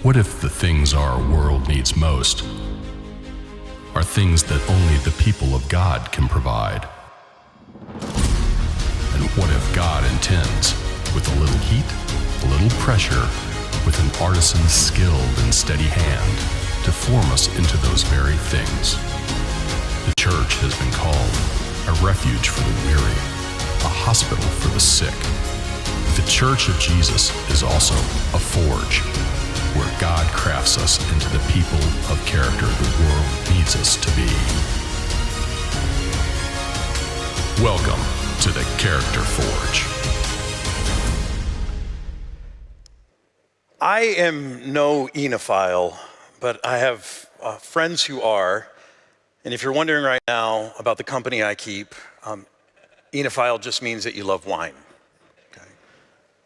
What if the things our world needs most are things that only the people of God can provide? And what if God intends, with a little heat, a little pressure, with an artisan's skilled and steady hand, to form us into those very things? The church has been called a refuge for the weary, a hospital for the sick. The Church of Jesus is also a forge, where God crafts us into the people of character the world needs us to be. Welcome to the Character Forge. I am no enophile, but I have friends who are. And if you're wondering right now about the company I keep, enophile just means that you love wine. Okay?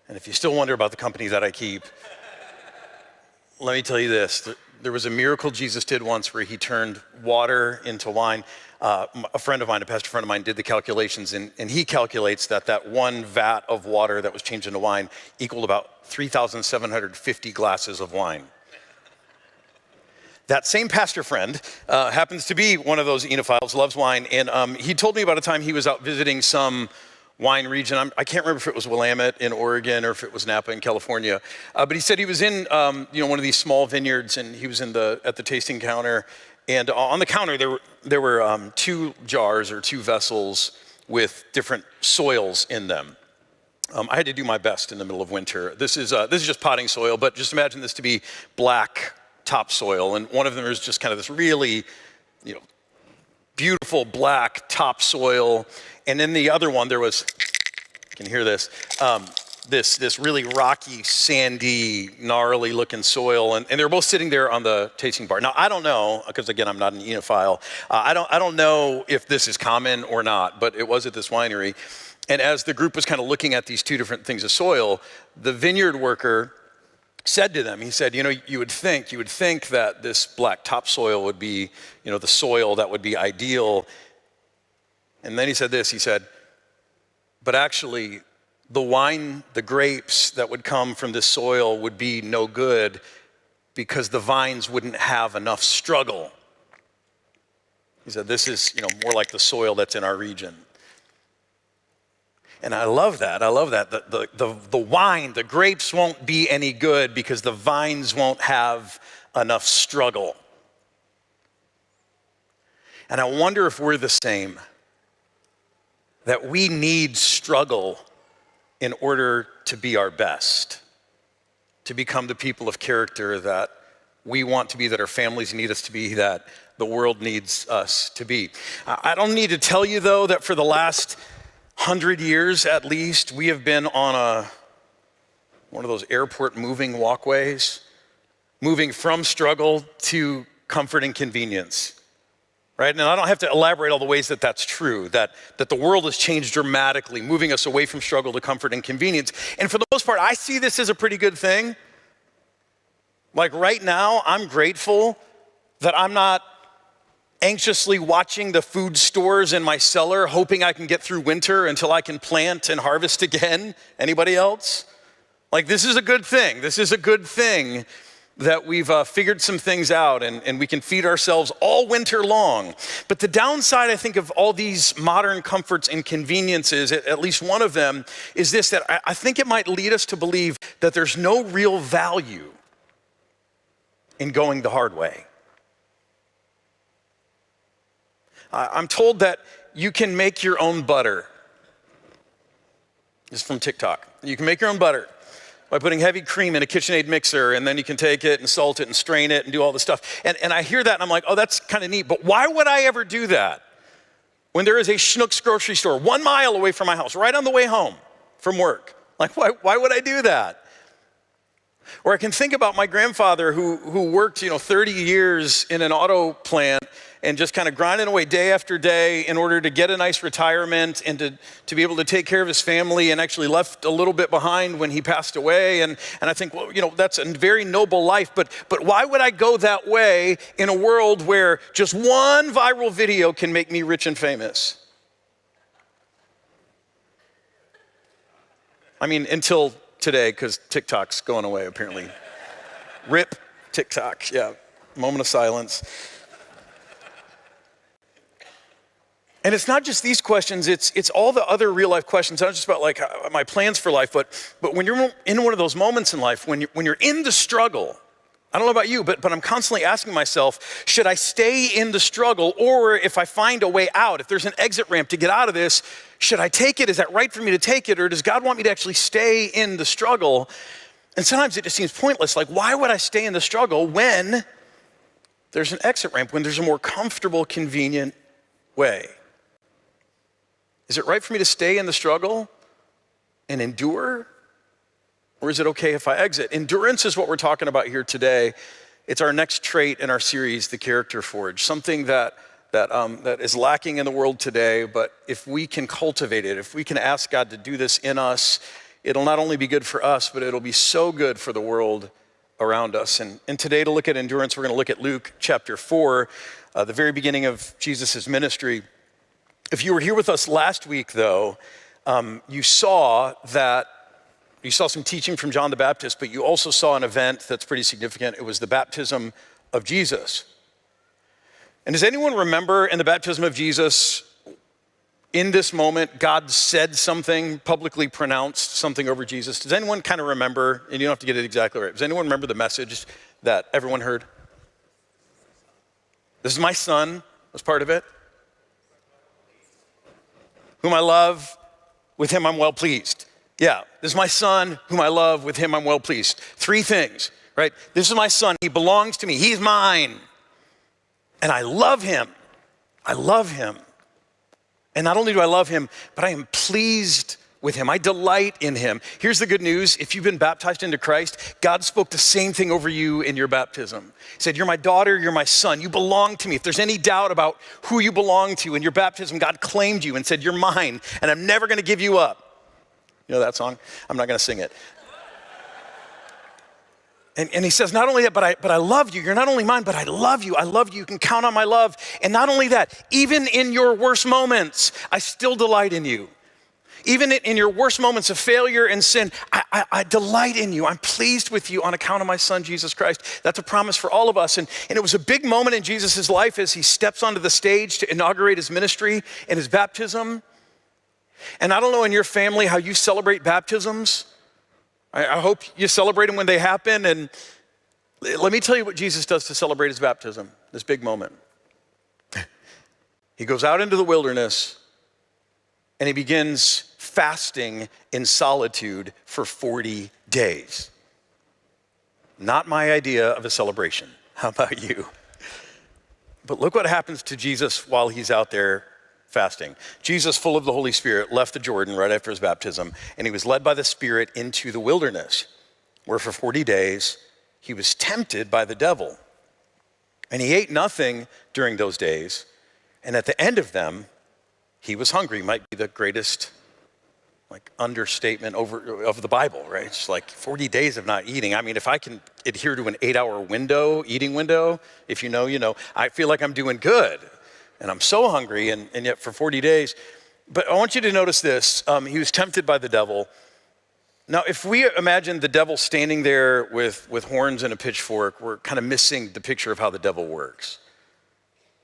And if you still wonder about the company that I keep, let me tell you this. There was a miracle Jesus did once where he turned water into wine. A friend of mine, a pastor friend of mine, did the calculations, and he calculates that one vat of water that was changed into wine equaled about 3,750 glasses of wine. That same pastor friend happens to be one of those enophiles, loves wine, and he told me about a time he was out visiting some wine region. I can't remember if it was Willamette in Oregon or if it was Napa in California, but he said he was in one of these small vineyards, and he was at the tasting counter, and on the counter there were 2 jars or 2 vessels with different soils in them. I had to do my best in the middle of winter. This is just potting soil, but just imagine this to be black topsoil, and one of them is just kind of this really, beautiful black topsoil, and in the other one there was, you can hear this, this really rocky, sandy, gnarly looking soil, and they're both sitting there on the tasting bar. Now I don't know, because again I'm not an enophile, I don't know if this is common or not, but it was at this winery, and as the group was kind of looking at these 2 different things of soil, the vineyard worker said to them, he said, you would think that this black topsoil would be, the soil that would be ideal. And then he said this, he said, but actually the wine, the grapes that would come from this soil would be no good because the vines wouldn't have enough struggle. He said, this is, more like the soil that's in our region. And I love that. The wine, the grapes won't be any good because the vines won't have enough struggle. And I wonder if we're the same, that we need struggle in order to be our best, to become the people of character that we want to be, that our families need us to be, that the world needs us to be. I don't need to tell you, though, that for the last 100 years at least, we have been on one of those airport moving walkways, moving from struggle to comfort and convenience, right? And I don't have to elaborate all the ways that that's true, that the world has changed dramatically, moving us away from struggle to comfort and convenience. And for the most part, I see this as a pretty good thing. Like right now, I'm grateful that I'm not anxiously watching the food stores in my cellar, hoping I can get through winter until I can plant and harvest again. Anybody else? Like, this is a good thing. This is a good thing that we've figured some things out and we can feed ourselves all winter long. But the downside, I think, of all these modern comforts and conveniences, at least one of them, is this, that I think it might lead us to believe that there's no real value in going the hard way. I'm told that you can make your own butter. This is from TikTok. You can make your own butter by putting heavy cream in a KitchenAid mixer, and then you can take it and salt it and strain it and do all this stuff. And I hear that and I'm like, oh, that's kind of neat, but why would I ever do that when there is a Schnucks grocery store 1 mile away from my house, right on the way home from work? Like, why would I do that? Or I can think about my grandfather who worked, 30 years in an auto plant and just kind of grinding away day after day in order to get a nice retirement and to be able to take care of his family, and actually left a little bit behind when he passed away. And I think, well, that's a very noble life, but why would I go that way in a world where just one viral video can make me rich and famous? I mean, until today, because TikTok's going away, apparently. Rip TikTok, yeah. Moment of silence. And it's not just these questions, it's all the other real life questions, not just about like my plans for life, but when you're in one of those moments in life, when you're in the struggle, I don't know about you, but I'm constantly asking myself, should I stay in the struggle? Or if I find a way out, if there's an exit ramp to get out of this, should I take it? Is that right for me to take it? Or does God want me to actually stay in the struggle? And sometimes it just seems pointless. Like, why would I stay in the struggle when there's an exit ramp, when there's a more comfortable, convenient way? Is it right for me to stay in the struggle and endure? Or is it okay if I exit? Endurance is what we're talking about here today. It's our next trait in our series, The Character Forge, something that is lacking in the world today, but if we can cultivate it, if we can ask God to do this in us, it'll not only be good for us, but it'll be so good for the world around us. And today to look at endurance, we're gonna look at Luke chapter 4, the very beginning of Jesus' ministry. If you were here with us last week, though, you saw some teaching from John the Baptist, but you also saw an event that's pretty significant. It was the baptism of Jesus. And does anyone remember in the baptism of Jesus, in this moment, God said something, publicly pronounced something over Jesus? Does anyone kind of remember, and you don't have to get it exactly right, does anyone remember the message that everyone heard? This is my son, was part of it. Whom I love, with him I'm well pleased. Yeah, this is my son, whom I love, with him I'm well pleased. Three things, right? This is my son, he belongs to me, he's mine. And I love him. I love him. And not only do I love him, but I am pleased with him. I delight in him. Here's the good news. If you've been baptized into Christ, God spoke the same thing over you in your baptism. He said, you're my daughter, you're my son, you belong to me. If there's any doubt about who you belong to in your baptism, God claimed you and said, you're mine, and I'm never gonna give you up. You know that song? I'm not gonna sing it. And he says, not only that, but I love you. You're not only mine, but I love you. I love you. You can count on my love. And not only that, even in your worst moments, I still delight in you. Even in your worst moments of failure and sin, I delight in you. I'm pleased with you on account of my son, Jesus Christ. That's a promise for all of us. And it was a big moment in Jesus' life as he steps onto the stage to inaugurate his ministry and his baptism. And I don't know in your family how you celebrate baptisms. I hope you celebrate them when they happen. And let me tell you what Jesus does to celebrate his baptism, this big moment. He goes out into the wilderness and he begins fasting in solitude for 40 days. Not my idea of a celebration. How about you? But look what happens to Jesus while he's out there fasting. Jesus, full of the Holy Spirit, left the Jordan right after his baptism, and he was led by the Spirit into the wilderness, where for 40 days he was tempted by the devil. And he ate nothing during those days, and at the end of them, he was hungry. Might be the greatest understatement of the Bible, right? It's like 40 days of not eating. I mean, if I can adhere to an 8-hour eating window, if you know, you know, I feel like I'm doing good. And I'm so hungry, and yet for 40 days. But I want you to notice this. He was tempted by the devil. Now, if we imagine the devil standing there with horns and a pitchfork, we're kind of missing the picture of how the devil works.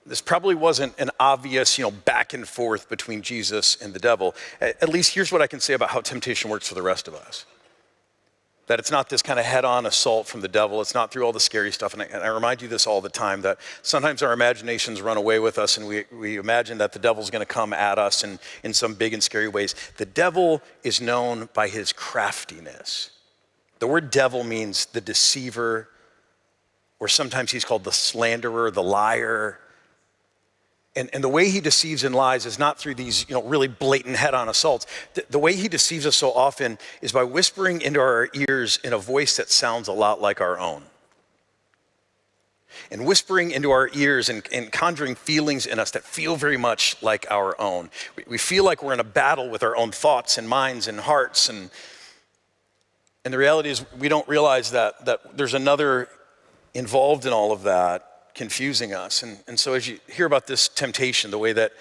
This probably wasn't an obvious, back and forth between Jesus and the devil. At least here's what I can say about how temptation works for the rest of us. That it's not this kind of head-on assault from the devil. It's not through all the scary stuff. And I remind you this all the time, that sometimes our imaginations run away with us and we imagine that the devil's gonna come at us in some big and scary ways. The devil is known by his craftiness. The word devil means the deceiver, or sometimes he's called the slanderer, the liar. And the way he deceives and lies is not through these, really blatant head-on assaults. The way he deceives us so often is by whispering into our ears in a voice that sounds a lot like our own. And whispering into our ears and conjuring feelings in us that feel very much like our own. We feel like we're in a battle with our own thoughts and minds and hearts. And the reality is we don't realize that there's another involved in all of that, confusing us. And so as you hear about this temptation, the way that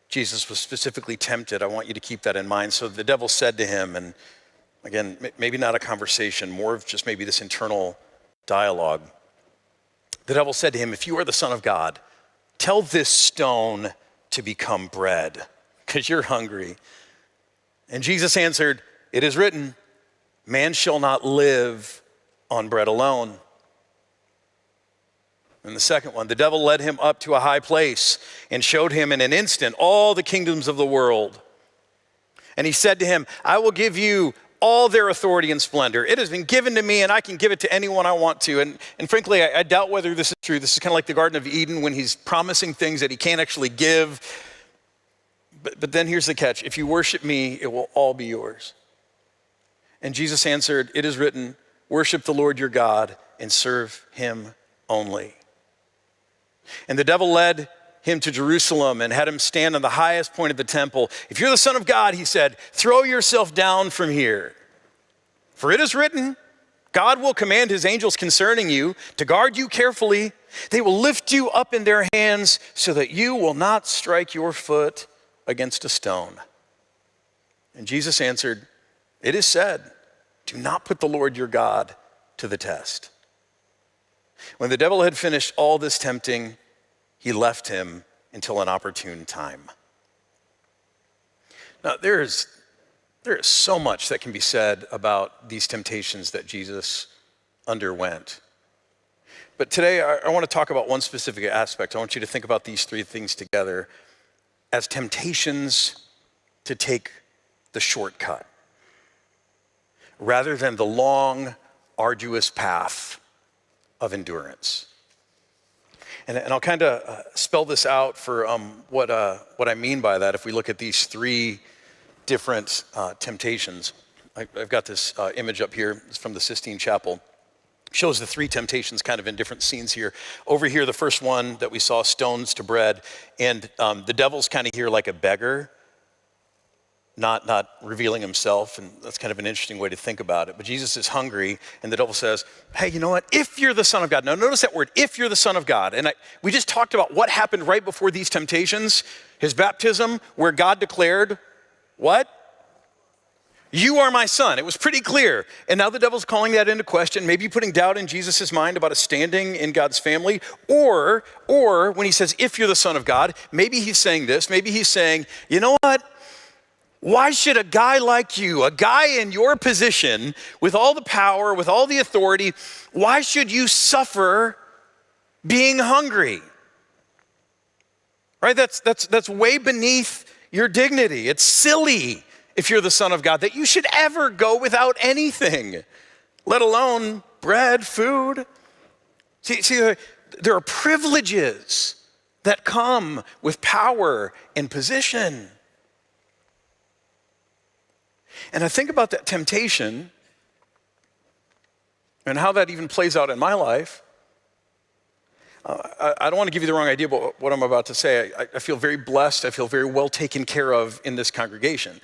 Jesus was specifically tempted, I want you to keep that in mind. So the devil said to him, and again, maybe not a conversation, more of just maybe this internal dialogue. The devil said to him, "If you are the Son of God, tell this stone to become bread, because you're hungry." And Jesus answered, "It is written, man shall not live on bread alone." And the second one, the devil led him up to a high place and showed him in an instant all the kingdoms of the world. And he said to him, "I will give you all their authority and splendor. It has been given to me, and I can give it to anyone I want to." And frankly, I doubt whether this is true. This is kind of like the Garden of Eden when he's promising things that he can't actually give. But then here's the catch. If you worship me, it will all be yours. And Jesus answered, "It is written, worship the Lord your God and serve him only." And the devil led him to Jerusalem and had him stand on the highest point of the temple. "If you're the Son of God," he said, "throw yourself down from here. For it is written, God will command his angels concerning you to guard you carefully. They will lift you up in their hands so that you will not strike your foot against a stone." And Jesus answered, "It is said, do not put the Lord your God to the test." When the devil had finished all this tempting, he left him until an opportune time. Now, there is so much that can be said about these temptations that Jesus underwent. But today, I want to talk about one specific aspect. I want you to think about these three things together as temptations to take the shortcut, rather than the long, arduous path of endurance. And I'll kind of spell this out for what I mean by that if we look at these three different temptations. I've got this image up here. It's from the Sistine Chapel. It shows the three temptations kind of in different scenes here. Over here, the first one that we saw, stones to bread. And the devil's kind of here like a beggar, not revealing himself, and that's kind of an interesting way to think about it. But Jesus is hungry, and the devil says, "Hey, you know what? If you're the Son of God." Now notice that word, if you're the Son of God. And we just talked about what happened right before these temptations. His baptism, where God declared, what? "You are my son." It was pretty clear. And now the devil's calling that into question, maybe putting doubt in Jesus' mind about a standing in God's family. Or when he says, "if you're the Son of God," maybe he's saying this, maybe he's saying, "You know what? Why should a guy like you, a guy in your position, with all the power, with all the authority, why should you suffer being hungry?" Right? That's way beneath your dignity. It's silly, if you're the Son of God, that you should ever go without anything, let alone bread, food. See, there are privileges that come with power and position. And I think about that temptation and how that even plays out in my life. I don't want to give you the wrong idea about what I'm about to say. I feel very blessed. I feel very well taken care of in this congregation.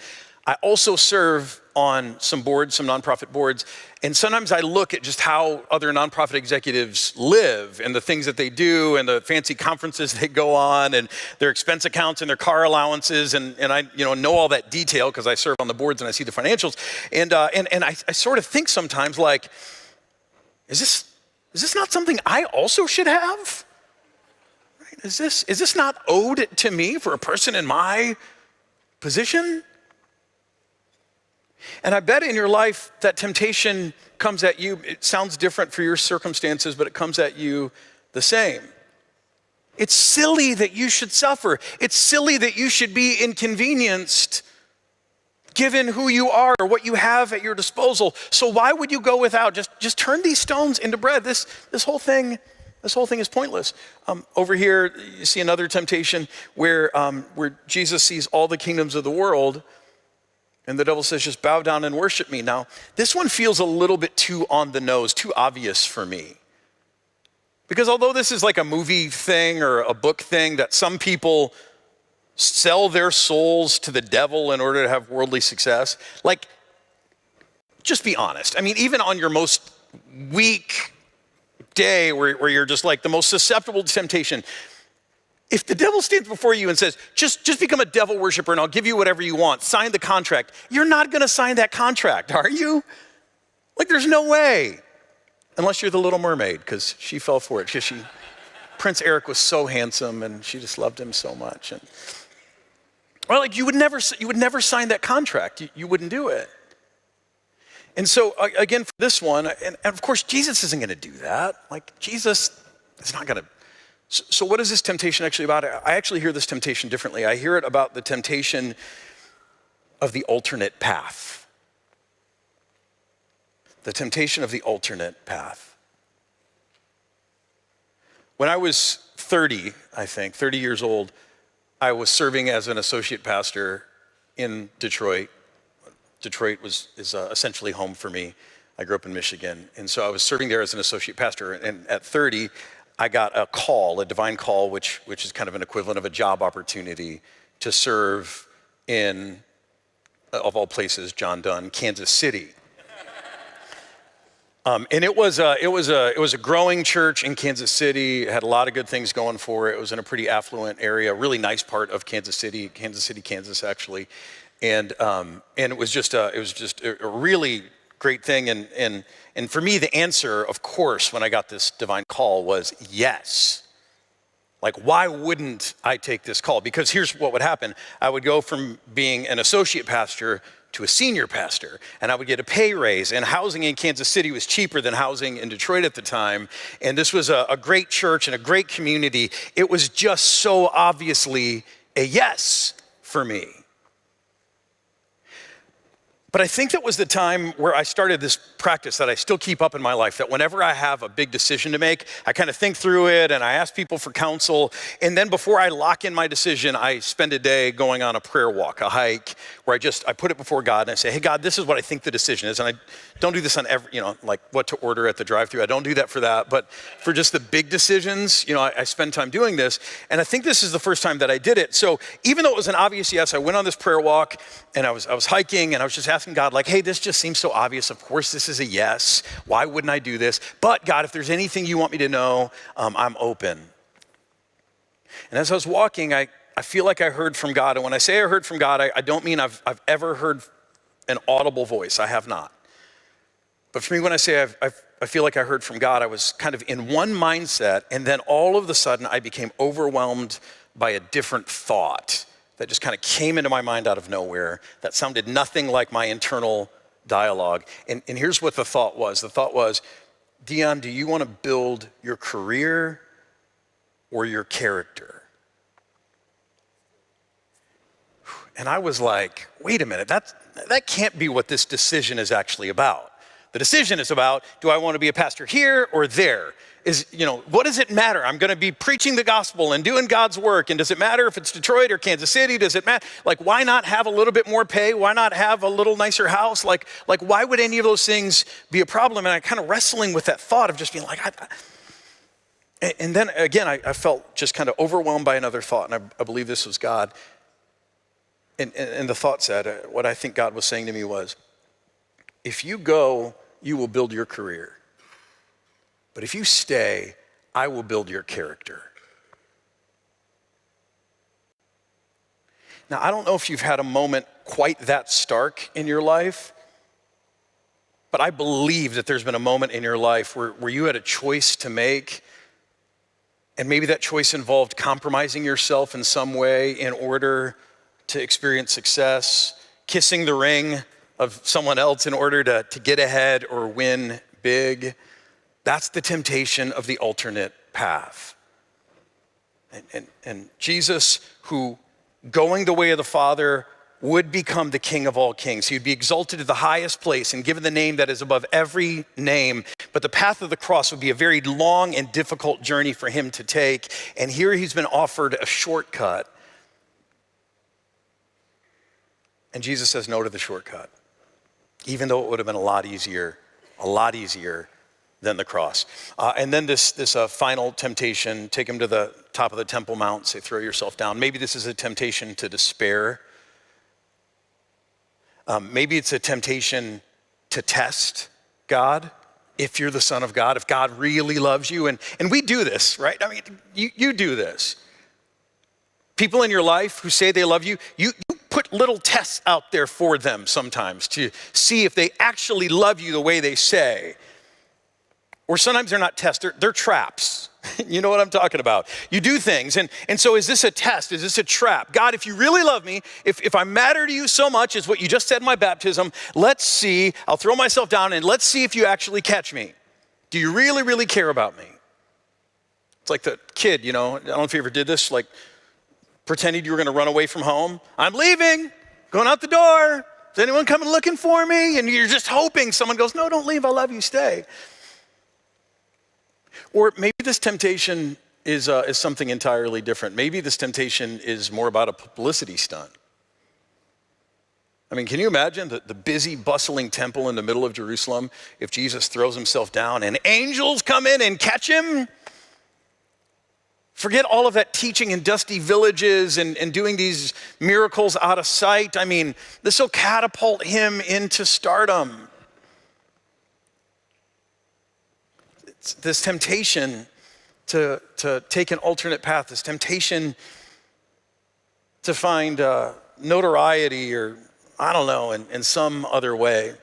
I also serve on some boards, some nonprofit boards, and sometimes I look at just how other nonprofit executives live and the things that they do and the fancy conferences they go on and their expense accounts and their car allowances, and I know all that detail because I serve on the boards and I see the financials, and I sort of think sometimes like, is this not something I also should have? Right? Is this not owed to me for a person in my position? And I bet in your life that temptation comes at you. It sounds different for your circumstances, but it comes at you the same. It's silly that you should suffer. It's silly that you should be inconvenienced given who you are or what you have at your disposal. So why would you go without? Just turn these stones into bread. This whole thing is pointless. Over here, you see another temptation where Jesus sees all the kingdoms of the world, and the devil says, "Just bow down and worship me." Now, this one feels a little bit too on the nose, too obvious for me. Because although this is like a movie thing or a book thing that some people sell their souls to the devil in order to have worldly success, like, just be honest. I mean, even on your most weak day where you're just like the most susceptible to temptation, if the devil stands before you and says, just become a devil worshiper and I'll give you whatever you want, sign the contract, you're not gonna sign that contract, are you? Like, there's no way. Unless you're the Little Mermaid, because she fell for it. Prince Eric was so handsome, and she just loved him so much. And well, like you would never sign that contract. You wouldn't do it. And so again, for this one, and of course, Jesus isn't going to do that. Like Jesus is not going to. So what is this temptation actually about? I actually hear this temptation differently. I hear it about the temptation of the alternate path. The temptation of the alternate path. When I was 30 years old, I was serving as an associate pastor in Detroit. Detroit is essentially home for me. I grew up in Michigan. And so I was serving there as an associate pastor. And at 30, I got a call, a divine call, which is kind of an equivalent of a job opportunity to serve in, of all places, John Dunn, Kansas City. And it was a growing church in Kansas City. It had a lot of good things going for it. It was in a pretty affluent area, really nice part of Kansas City, Kansas, actually. And it was just a really great thing. And for me, the answer, of course, when I got this divine call was yes. Like, why wouldn't I take this call? Because here's what would happen. I would go from being an associate pastor to a senior pastor, and I would get a pay raise, and housing in Kansas City was cheaper than housing in Detroit at the time, and this was a great church and a great community. It was just so obviously a yes for me. But I think that was the time where I started this practice that I still keep up in my life, that whenever I have a big decision to make, I kind of think through it and I ask people for counsel. And then before I lock in my decision, I spend a day going on a prayer walk, a hike, where I put it before God and I say, hey, God, this is what I think the decision is. And I don't do this on every, like what to order at the drive-thru. I don't do that for that. But for just the big decisions, I spend time doing this. And I think this is the first time that I did it. So even though it was an obvious yes, I went on this prayer walk and I was hiking and I was just asking God, like, hey, this just seems so obvious. Of course, this is a yes. Why wouldn't I do this? But God, if there's anything you want me to know, I'm open. And as I was walking, I feel like I heard from God. And when I say I heard from God, I don't mean I've ever heard an audible voice. I have not. But for me, when I say I feel like I heard from God, I was kind of in one mindset. And then all of a sudden, I became overwhelmed by a different thought that just kind of came into my mind out of nowhere, that sounded nothing like my internal dialogue. And here's what the thought was. The thought was, Dion, do you want to build your career or your character? And I was like, wait a minute, that can't be what this decision is actually about. The decision is about, do I want to be a pastor here or there? What does it matter? I'm going to be preaching the gospel and doing God's work. And does it matter if it's Detroit or Kansas City? Does it matter? Like, why not have a little bit more pay? Why not have a little nicer house? Like why would any of those things be a problem? And I kind of wrestling with that thought of just being like, and then again, I felt just kind of overwhelmed by another thought. And I believe this was God. And the thought said, what I think God was saying to me was, if you go, you will build your career. But if you stay, I will build your character. Now, I don't know if you've had a moment quite that stark in your life, but I believe that there's been a moment in your life where you had a choice to make, and maybe that choice involved compromising yourself in some way in order to experience success, kissing the ring of someone else in order to get ahead or win big. That's the temptation of the alternate path. And Jesus, who going the way of the Father, would become the King of all kings. He would be exalted to the highest place and given the name that is above every name. But the path of the cross would be a very long and difficult journey for him to take. And here he's been offered a shortcut. And Jesus says no to the shortcut, even though it would have been a lot easier than the cross. And then this final temptation, take him to the top of the Temple Mount, say, throw yourself down. Maybe this is a temptation to despair. Maybe it's a temptation to test God, if you're the Son of God, if God really loves you. And we do this, right? I mean, you do this. People in your life who say they love you, you put little tests out there for them sometimes to see if they actually love you the way they say. Or sometimes they're not tests, they're traps. You know what I'm talking about. You do things, and so is this a test? Is this a trap? God, if you really love me, if I matter to you so much as what you just said in my baptism, let's see, I'll throw myself down and let's see if you actually catch me. Do you really, really care about me? It's like the kid, I don't know if you ever did this, like pretended you were gonna run away from home. I'm leaving, going out the door. Is anyone coming looking for me? And you're just hoping someone goes, no, don't leave, I love you, stay. Or maybe this temptation is something entirely different. Maybe this temptation is more about a publicity stunt. I mean, can you imagine the busy, bustling temple in the middle of Jerusalem if Jesus throws himself down and angels come in and catch him? Forget all of that teaching in dusty villages and doing these miracles out of sight. I mean, this will catapult him into stardom. It's this temptation to take an alternate path, this temptation to find notoriety or, I don't know, in some other way.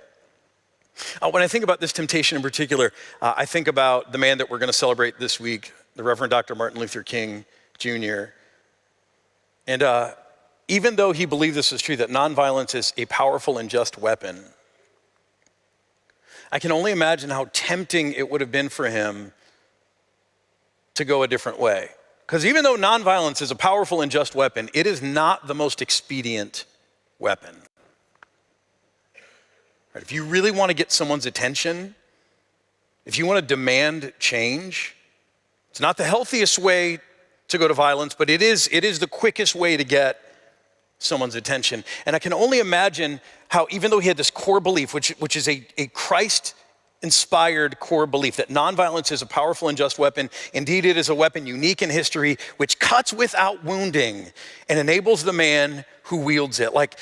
When I think about this temptation in particular, I think about the man that we're going to celebrate this week, the Reverend Dr. Martin Luther King Jr. And even though he believed this was true, that nonviolence is a powerful and just weapon, I can only imagine how tempting it would have been for him to go a different way. Because even though nonviolence is a powerful and just weapon, it is not the most expedient weapon. Right? If you really want to get someone's attention, if you want to demand change, it's not the healthiest way to go to violence, but it is the quickest way to get someone's attention. And I can only imagine how, even though he had this core belief, which is a Christ-inspired core belief, that nonviolence is a powerful and just weapon. Indeed, it is a weapon unique in history, which cuts without wounding and enables the man who wields it. Like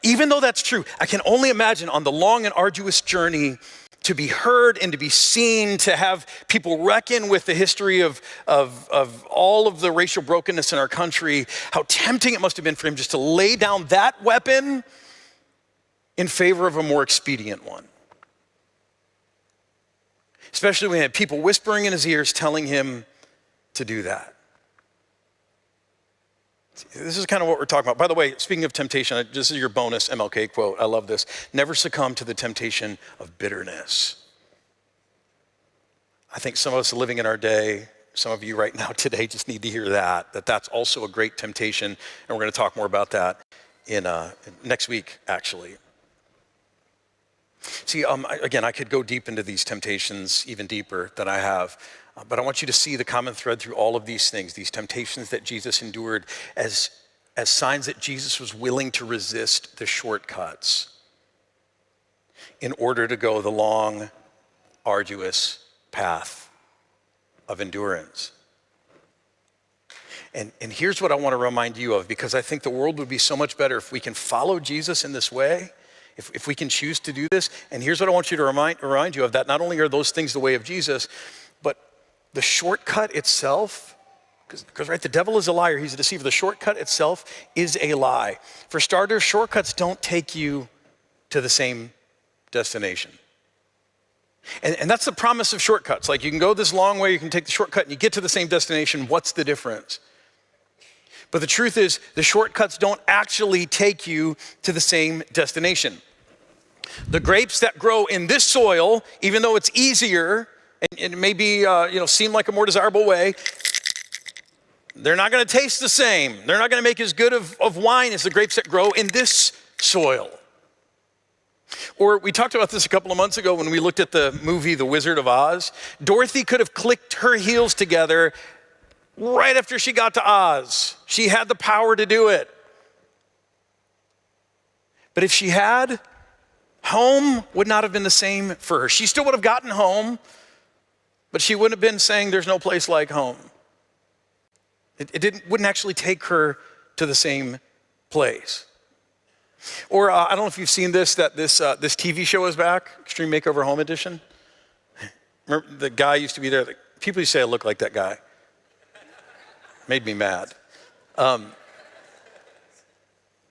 even though that's true, I can only imagine on the long and arduous journey to be heard and to be seen, to have people reckon with the history of all of the racial brokenness in our country, how tempting it must have been for him just to lay down that weapon in favor of a more expedient one. Especially when he had people whispering in his ears telling him to do that. This is kind of what we're talking about. By the way, speaking of temptation, this is your bonus MLK quote. I love this. Never succumb to the temptation of bitterness. I think some of us living in our day, some of you right now today just need to hear that's also a great temptation. And we're going to talk more about that in next week, actually. See, again, I could go deep into these temptations, even deeper than I have. But I want you to see the common thread through all of these things, these temptations that Jesus endured as signs that Jesus was willing to resist the shortcuts in order to go the long, arduous path of endurance. And here's what I want to remind you of, because I think the world would be so much better if we can follow Jesus in this way, if we can choose to do this. And here's what I want you to remind you of, that not only are those things the way of Jesus, but the shortcut itself, because right, the devil is a liar, he's a deceiver. The shortcut itself is a lie. For starters, shortcuts don't take you to the same destination. And that's the promise of shortcuts. Like, you can go this long way, you can take the shortcut and you get to the same destination. What's the difference? But the truth is, the shortcuts don't actually take you to the same destination. The grapes that grow in this soil, even though it's easier, and it may be, seem like a more desirable way, they're not going to taste the same. They're not going to make as good of wine as the grapes that grow in this soil. Or we talked about this a couple of months ago when we looked at the movie The Wizard of Oz. Dorothy could have clicked her heels together right after she got to Oz. She had the power to do it. But if she had, home would not have been the same for her. She still would have gotten home, but she wouldn't have been saying there's no place like home. It wouldn't actually take her to the same place. Or I don't know if you've seen this TV show is back, Extreme Makeover Home Edition. Remember, the guy used to be there. People used to say I look like that guy. Made me mad. But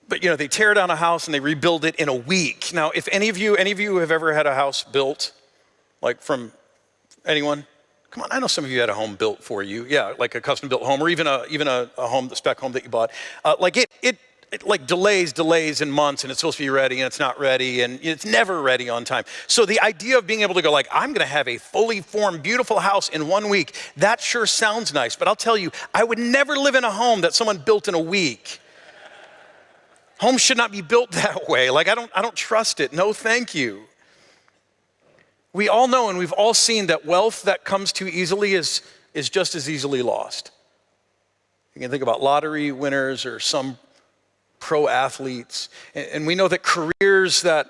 they tear down a house and they rebuild it in a week. Now, if any of you have ever had a house built, like from Anyone? Come on, I know some of you had a home built for you. Yeah, like a custom built home, or even a home, the spec home that you bought. It like delays in months, and it's supposed to be ready, and it's not ready, and it's never ready on time. So the idea of being able to go like, I'm gonna have a fully formed, beautiful house in 1 week, that sure sounds nice, but I'll tell you, I would never live in a home that someone built in a week. Homes should not be built that way. Like, I don't trust it. No, thank you. We all know and we've all seen that wealth that comes too easily is just as easily lost. You can think about lottery winners or some pro athletes. And we know that careers that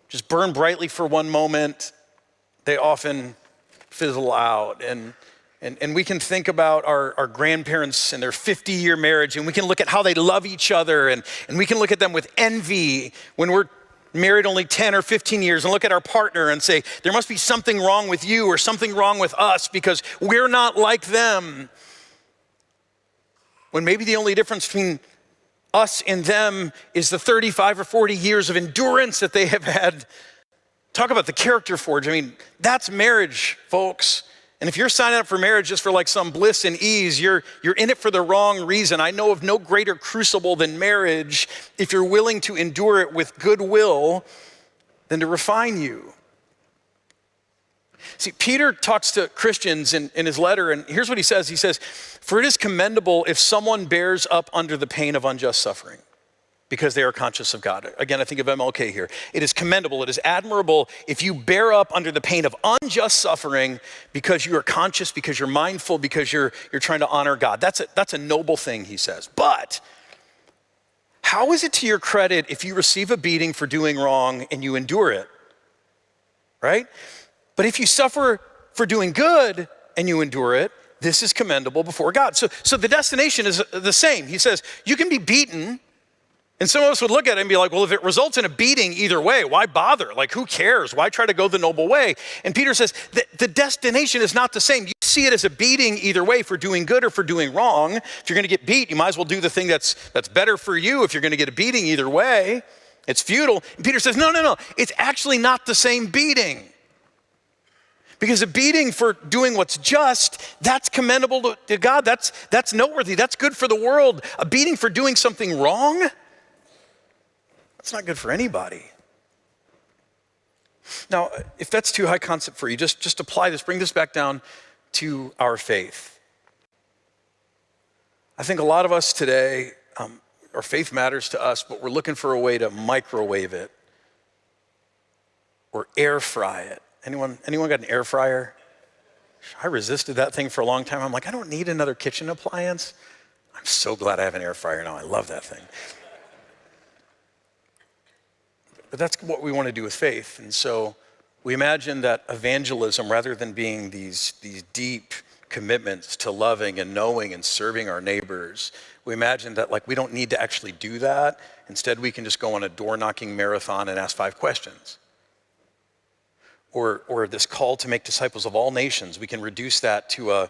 just burn brightly for one moment, they often fizzle out. And we can think about our grandparents and their 50-year marriage, and we can look at how they love each other, and we can look at them with envy when we're married only 10 or 15 years, and look at our partner and say, there must be something wrong with you or something wrong with us because we're not like them. When maybe the only difference between us and them is the 35 or 40 years of endurance that they have had. Talk about the character forge. I mean, that's marriage, folks. And if you're signing up for marriage just for like some bliss and ease, you're in it for the wrong reason. I know of no greater crucible than marriage if you're willing to endure it with goodwill than to refine you. See, Peter talks to Christians in his letter, and here's what he says. He says, for it is commendable if someone bears up under the pain of unjust suffering, because they are conscious of God. Again, I think of MLK here. It is commendable, it is admirable if you bear up under the pain of unjust suffering because you are conscious, because you're mindful, because you're trying to honor God. That's a noble thing, he says. But how is it to your credit if you receive a beating for doing wrong and you endure it, right? But if you suffer for doing good and you endure it, this is commendable before God. So the destination is the same. He says, you can be beaten. And some of us would look at it and be like, well, if it results in a beating either way, why bother? Like, who cares? Why try to go the noble way? And Peter says, the destination is not the same. You see it as a beating either way for doing good or for doing wrong. If you're gonna get beat, you might as well do the thing that's better for you. If you're gonna get a beating either way, it's futile. And Peter says, no, it's actually not the same beating. Because a beating for doing what's just, that's commendable to God. That's noteworthy. That's good for the world. A beating for doing something wrong, that's not good for anybody. Now, if that's too high concept for you, just apply this, bring this back down to our faith. I think a lot of us today, our faith matters to us, but we're looking for a way to microwave it or air fry it. Anyone got an air fryer? I resisted that thing for a long time. I'm like, I don't need another kitchen appliance. I'm so glad I have an air fryer now. I love that thing. But that's what we want to do with faith. And so we imagine that evangelism, rather than being these deep commitments to loving and knowing and serving our neighbors, we imagine that like we don't need to actually do that. Instead, we can just go on a door-knocking marathon and ask 5 questions. Or this call to make disciples of all nations, we can reduce that to an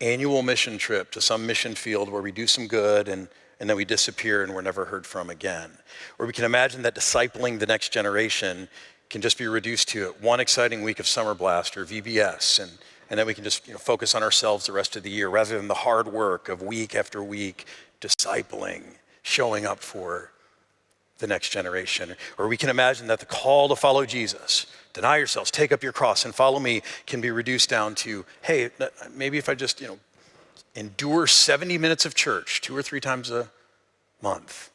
annual mission trip to some mission field where we do some good and then we disappear and we're never heard from again. Or we can imagine that discipling the next generation can just be reduced to one exciting week of Summer Blast or VBS, and then we can just focus on ourselves the rest of the year rather than the hard work of week after week discipling, showing up for the next generation. Or we can imagine that the call to follow Jesus, deny yourselves, take up your cross and follow me, can be reduced down to, hey, maybe if I just endure 70 minutes of church 2 or 3 times a month.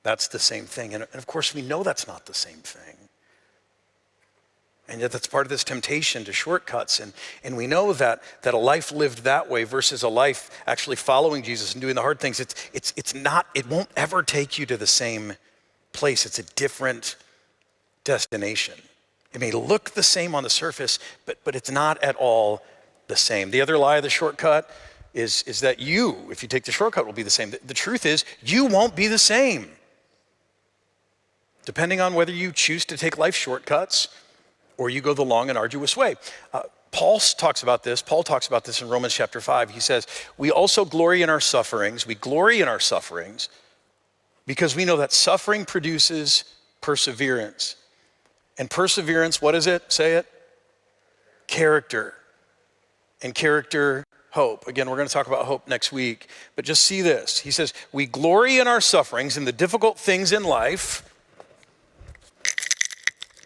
That's the same thing. And of course, we know that's not the same thing. And yet that's part of this temptation to shortcuts. And we know that a life lived that way versus a life actually following Jesus and doing the hard things, it won't ever take you to the same place. It's a different destination. It may look the same on the surface, but it's not at all the same. The other lie of the shortcut is that if you take the shortcut, will be the same. The truth is, you won't be the same. Depending on whether you choose to take life shortcuts or you go the long and arduous way. Paul talks about this in Romans chapter 5. He says, we also glory in our sufferings. We glory in our sufferings because we know that suffering produces perseverance. And perseverance, what is it? Say it. character, and character, hope. Again, we're going to talk about hope next week, but just see this. He says, we glory in our sufferings, in the difficult things in life.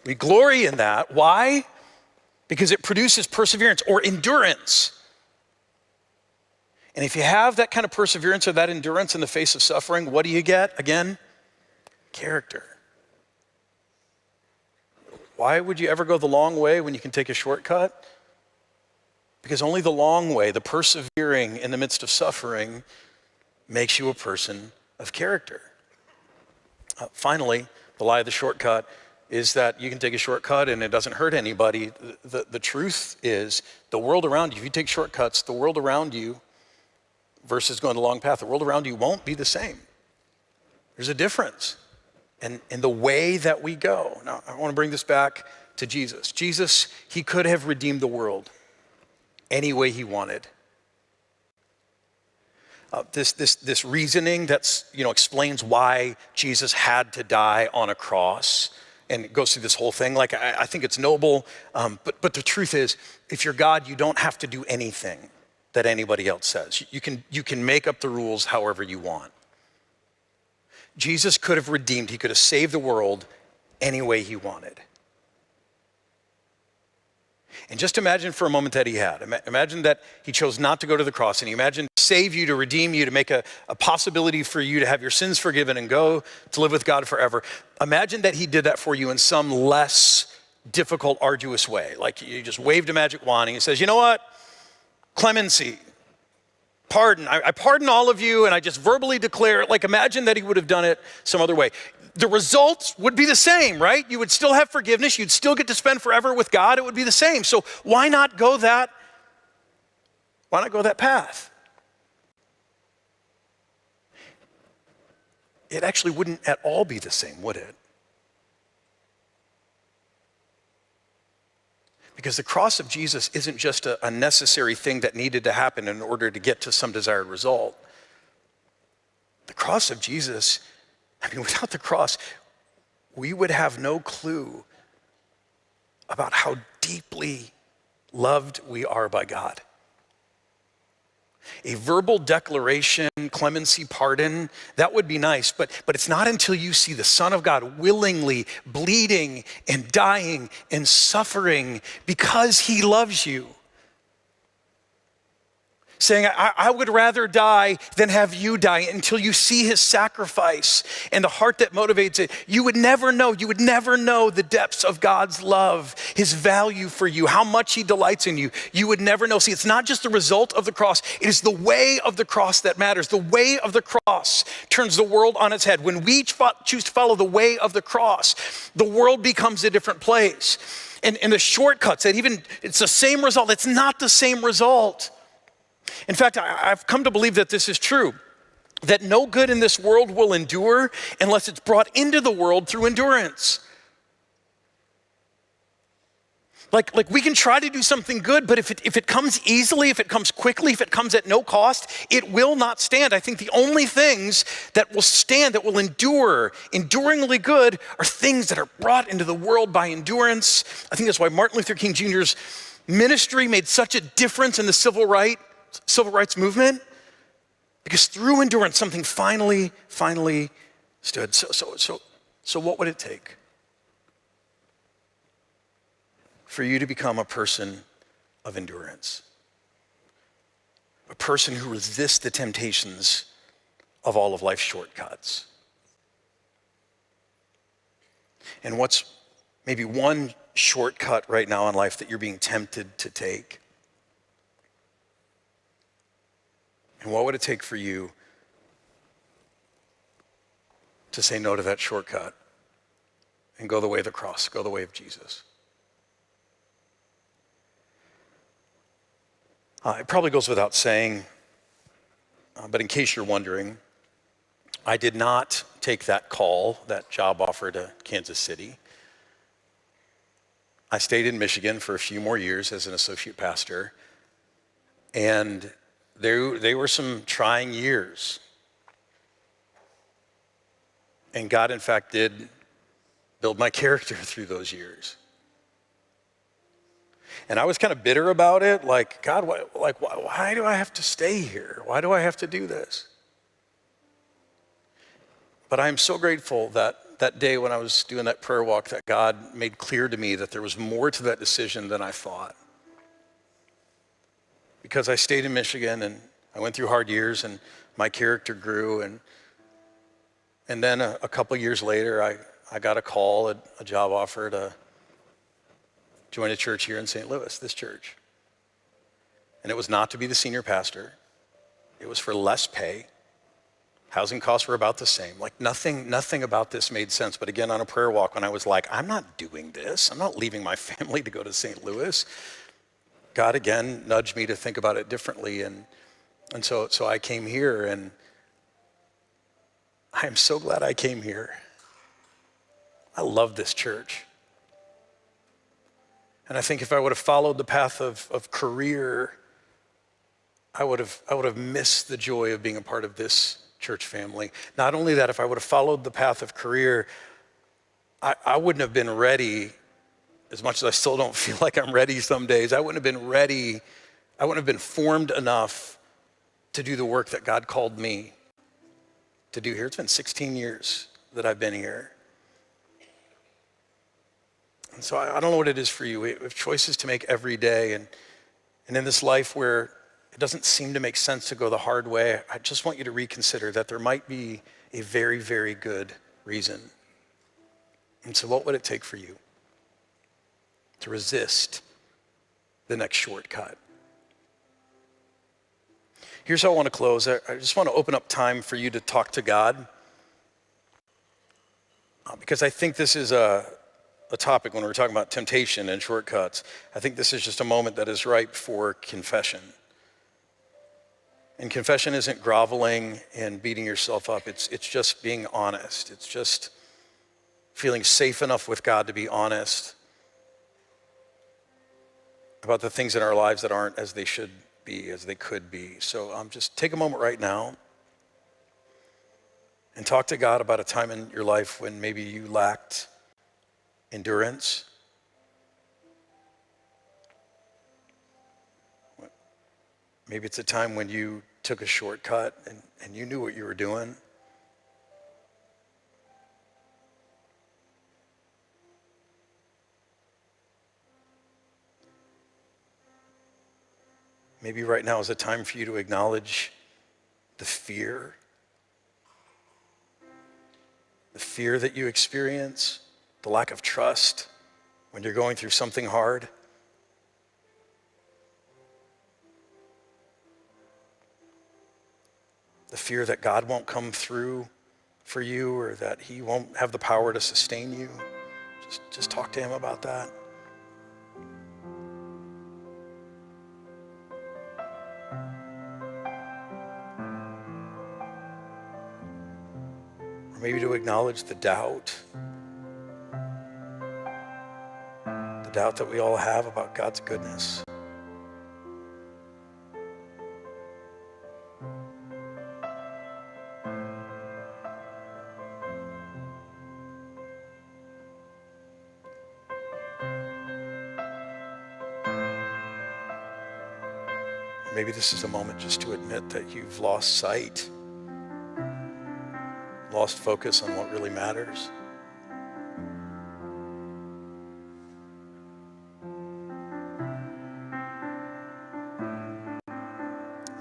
We glory in that. Why? Because it produces perseverance or endurance. And if you have that kind of perseverance or that endurance in the face of suffering, what do you get? Again, character. Why would you ever go the long way when you can take a shortcut? Because only the long way, the persevering in the midst of suffering, makes you a person of character. Finally, the lie of the shortcut is that you can take a shortcut and it doesn't hurt anybody. The truth is, the world around you, if you take shortcuts, the world around you versus going the long path, the world around you won't be the same. There's a difference in the way that we go. Now, I want to bring this back to Jesus. Jesus, he could have redeemed the world any way he wanted. This reasoning that's, explains why Jesus had to die on a cross, and it goes through this whole thing. Like, I think it's noble, but the truth is, if you're God, you don't have to do anything that anybody else says. You can make up the rules however you want. Jesus could have redeemed, he could have saved the world any way he wanted. And just imagine for a moment that he had. Imagine that he chose not to go to the cross, and he imagined to save you, to redeem you, to make a possibility for you to have your sins forgiven and go to live with God forever. Imagine that he did that for you in some less difficult, arduous way. Like you just waved a magic wand and he says, you know what? Clemency, pardon. I pardon all of you, and I just verbally declare, like imagine that he would have done it some other way. The results would be the same, right? You would still have forgiveness. You'd still get to spend forever with God. It would be the same. So why not go that path? It actually wouldn't at all be the same, would it? Because the cross of Jesus isn't just a necessary thing that needed to happen in order to get to some desired result. The cross of Jesus, without the cross, we would have no clue about how deeply loved we are by God. A verbal declaration, clemency, pardon, that would be nice, but it's not until you see the Son of God willingly bleeding and dying and suffering because he loves you. Saying, I would rather die than have you die, until you see his sacrifice and the heart that motivates it. You would never know the depths of God's love, his value for you, how much he delights in you. You would never know. See, it's not just the result of the cross. It is the way of the cross that matters. The way of the cross turns the world on its head. When we choose to follow the way of the cross, the world becomes a different place. And the shortcuts, it's the same result. It's not the same result. In fact, I've come to believe that this is true, that no good in this world will endure unless it's brought into the world through endurance. Like we can try to do something good, but if it comes easily, if it comes quickly, if it comes at no cost, it will not stand. I think the only things that will stand, that will endure, enduringly good, are things that are brought into the world by endurance. I think that's why Martin Luther King Jr.'s ministry made such a difference in the civil rights movement, because through endurance, something finally stood. So what would it take for you to become a person of endurance? A person who resists the temptations of all of life's shortcuts. And what's maybe one shortcut right now in life that you're being tempted to take? And what would it take for you to say no to that shortcut and go the way of the cross, go the way of Jesus? It probably goes without saying, but in case you're wondering, I did not take that call, that job offer to Kansas City. I stayed in Michigan for a few more years as an associate pastor, and they were some trying years. And God, in fact, did build my character through those years. And I was kind of bitter about it. Like, God, why do I have to stay here? Why do I have to do this? But I am so grateful that day when I was doing that prayer walk, that God made clear to me that there was more to that decision than I thought. Because I stayed in Michigan and I went through hard years and my character grew. And then a couple years later, I got a call, a job offer to join a church here in St. Louis, this church. And it was not to be the senior pastor. It was for less pay. Housing costs were about the same. Like nothing about this made sense. But again, on a prayer walk, when I was like, I'm not doing this. I'm not leaving my family to go to St. Louis. God again nudged me to think about it differently. And so I came here, and I am so glad I came here. I love this church. And I think if I would have followed the path of career, I would have missed the joy of being a part of this church family. Not only that, if I would have followed the path of career, I wouldn't have been ready, as much as I still don't feel like I'm ready some days. I wouldn't have been ready. I wouldn't have been formed enough to do the work that God called me to do here. It's been 16 years that I've been here. And so I don't know what it is for you. We have choices to make every day. And in this life where it doesn't seem to make sense to go the hard way, I just want you to reconsider that there might be a very, very good reason. And so what would it take for you to resist the next shortcut? Here's how I want to close. I just want to open up time for you to talk to God, because I think this is a topic when we're talking about temptation and shortcuts. I think this is just a moment that is ripe for confession. And confession isn't groveling and beating yourself up. It's just being honest. It's just feeling safe enough with God to be honest about the things in our lives that aren't as they should be, as they could be. So just take a moment right now and talk to God about a time in your life when maybe you lacked endurance. Maybe it's a time when you took a shortcut and you knew what you were doing. Maybe right now is a time for you to acknowledge the fear that you experience, the lack of trust when you're going through something hard. The fear that God won't come through for you, or that he won't have the power to sustain you. Just talk to him about that. Or maybe to acknowledge the doubt that we all have about God's goodness. Maybe this is a moment just to admit that you've lost sight, lost focus on what really matters.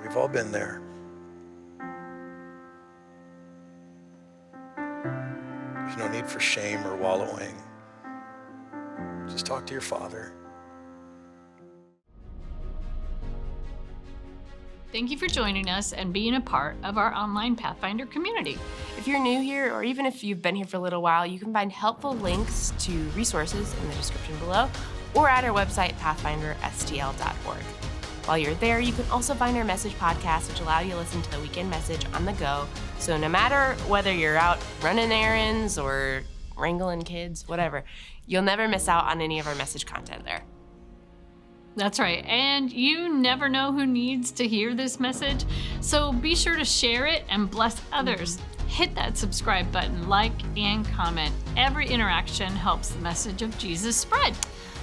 We've all been there. There's no need for shame or wallowing. Just talk to your Father. Thank you for joining us and being a part of our online Pathfinder community. If you're new here, or even if you've been here for a little while, you can find helpful links to resources in the description below or at our website, pathfinderstl.org. While you're there, you can also find our message podcast, which allow you to listen to the weekend message on the go. So no matter whether you're out running errands or wrangling kids, whatever, you'll never miss out on any of our message content there. That's right. And you never know who needs to hear this message. So be sure to share it and bless others. Hit that subscribe button, like, and comment. Every interaction helps the message of Jesus spread.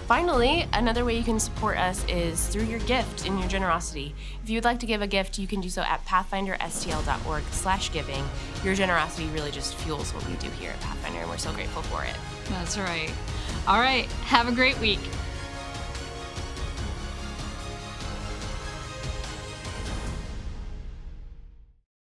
Finally, another way you can support us is through your gift and your generosity. If you would like to give a gift, you can do so at pathfinderstl.org/giving. Your generosity really just fuels what we do here at Pathfinder, and we're so grateful for it. That's right. All right. Have a great week.